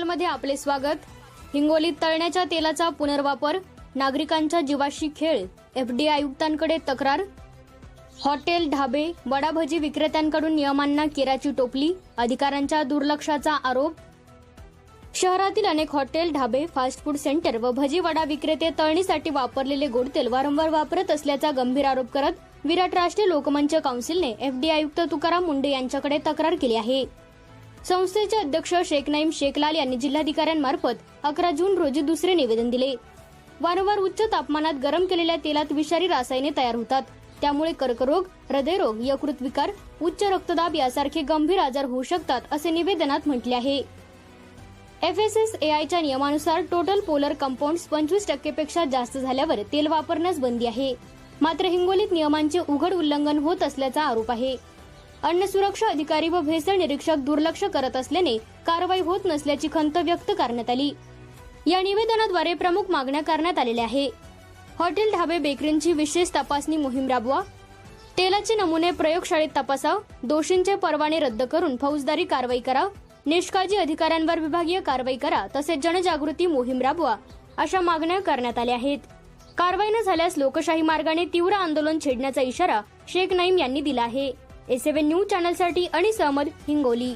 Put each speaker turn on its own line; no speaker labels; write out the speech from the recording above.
समाचारमध्ये आपले स्वागत। हिंगोलीत तळण्याच्या तेलाचा पुनर्वापर, नागरिकांच्या जीवाशी खेळ, एफडीए आयुक्तांकडे तक्रार। हॉटेल, ढाबे, वडाभजी विक्रेत्यांकडून नियमांना केराची टोपली, अधिकाऱ्यांच्या दुर्लक्षाचा आरोप। शहरातील अनेक हॉटेल, ढाबे, फास्ट फूड सेंटर व भजी वडा विक्रेते तळणीसाठी वापरलेले गोडतेल वारंवार वापरत असल्याचा गंभीर आरोप करत विराट राष्ट्रीय लोकमंच काउन्सिलने एफडीए आयुक्त तुकाराम मुंढे यांच्याकडे तक्रार केली आहे। संस्थेचे अध्यक्ष शेख नाईम शेखलाल यांनी जिल्हाधिकाऱ्यांमार्फत 11 जून रोजी दुसरे निवेदन दिले। वारंवार उच्च तापमानात गरम केलेल्या तेलात विषारी रसायने तयार होतात, त्यामुळे कर्करोग, हृदयरोग, यकृत विकार, उच्च रक्तदाब यासारखे गंभीर आजार होऊ शकतात असे निवेदनात म्हटले आहे। FSSAIच्या नियमानुसार टोटल पोलर कंपाऊंड्स 25% पेक्षा जास्त झाल्यावर तेल वापरण्यास बंदी आहे। मात्र हिंगोलीत नियमांचे उघड उल्लंघन होत असल्याचा आरोप आहे। अन्न सुरक्षा अधिकारी व भेसळ निरीक्षक दुर्लक्ष करत असल्याने कारवाई होत नसल्याची खंत व्यक्त करण्यात आली। या निवेदनाद्वारे प्रमुख मागण्या करण्यात आलेल्या आहे। हॉटेल, ढाबे, बेकरींची विशेष तपासणी मोहीम राबवा, तेलाचे नमुने प्रयोगशाळेत तपासा, दोषींचे परवाने रद्द करून फौजदारी कारवाई करा, निष्काळजी अधिकाऱ्यांवर विभागीय कारवाई करा, तसेच जनजागृती मोहीम राबवा, अशा मागण्या करण्यात आल्या आहेत। कारवाई न झाल्यास लोकशाही मार्गाने तीव्र आंदोलन छेडण्याचा इशारा शेख नाईम यांनी दिला आहे। A7 न्यूज चॅनलसाठी अनिस अहमद, हिंगोली।